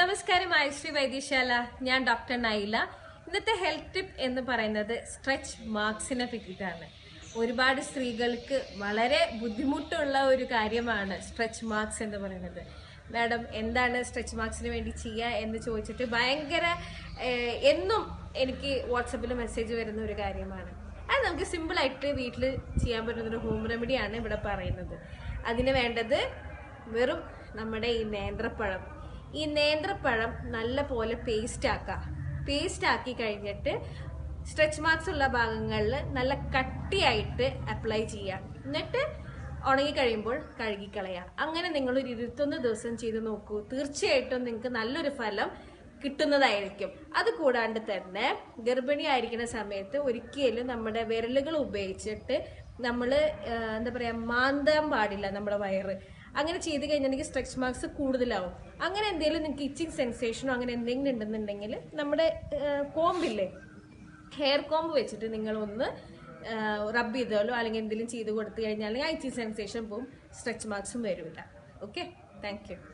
നമസ്കാരം, ആയുശ്രീ വൈദ്യശാല. ഞാൻ ഡോക്ടർ നൈല. ഇന്നത്തെ ഹെൽത്ത് ടിപ്പ് എന്ന് പറയുന്നത് സ്ട്രെച്ച് മാർക്സിനെ പറ്റിയിട്ടാണ്. ഒരുപാട് സ്ത്രീകൾക്ക് വളരെ ബുദ്ധിമുട്ടുള്ള ഒരു കാര്യമാണ് സ്ട്രെച്ച് മാർക്സ് എന്ന് പറയുന്നത്. മാഡം, എന്താണ് സ്ട്രെച്ച് മാർക്സിന് വേണ്ടി ചെയ്യുക എന്ന് ചോദിച്ചിട്ട് ഭയങ്കര എന്നും എനിക്ക് വാട്സപ്പിൽ മെസ്സേജ് വരുന്ന ഒരു കാര്യമാണ്. അത് നമുക്ക് സിമ്പിളായിട്ട് വീട്ടിൽ ചെയ്യാൻ പറ്റുന്നൊരു ഹോം റെമഡിയാണ് ഇവിടെ പറയുന്നത്. അതിന് വേണ്ടത് വെറും നമ്മുടെ ഈ നേന്ത്രപ്പഴം നല്ല പോലെ പേസ്റ്റ് ആക്കി കഴിഞ്ഞിട്ട് സ്ട്രെച്ച് മാർക്സ് ഉള്ള ഭാഗങ്ങളിൽ നല്ല കട്ടിയായിട്ട് അപ്ലൈ ചെയ്യാം. എന്നിട്ട് ഉണങ്ങി കഴിയുമ്പോൾ കഴുകിക്കളയാം. അങ്ങനെ നിങ്ങൾ ഒരു 21 ദിവസം ചെയ്ത് നോക്കൂ. തീർച്ചയായിട്ടും നിങ്ങൾക്ക് നല്ലൊരു ഫലം കിട്ടുന്നതായിരിക്കും. അത് കൂടാണ്ട് തന്നെ ഗർഭിണി ആയിരിക്കുന്ന സമയത്ത് ഒരിക്കലും നമ്മുടെ വിരലുകൾ ഉപയോഗിച്ചിട്ട് നമ്മൾ എന്താ പറയാ, മാന്താൻ പാടില്ല നമ്മുടെ വയറ്. അങ്ങനെ ചെയ്ത് കഴിഞ്ഞിട്ടുണ്ടെങ്കിൽ സ്ട്രെച്ച് മാർക്സ് കൂടുതലാവും. അങ്ങനെ എന്തെങ്കിലും നിങ്ങൾക്ക് ഇച്ചിങ് സെൻസേഷനോ അങ്ങനെ എന്തെങ്കിലും ഉണ്ടെന്നുണ്ടെങ്കിൽ നമ്മുടെ കോമ്പില്ലേ, ഹെയർ കോമ്പ് വെച്ചിട്ട് നിങ്ങൾ ഒന്ന് റബ്ബ് ചെയ്തോളൂ, അല്ലെങ്കിൽ എന്തെങ്കിലും ചെയ്ത് കൊടുത്തു കഴിഞ്ഞാൽ ആ ഇച്ചിങ് സെൻസേഷൻ പോവും, സ്ട്രെച്ച് മാർക്സും വരില്ല. Okay, thank you.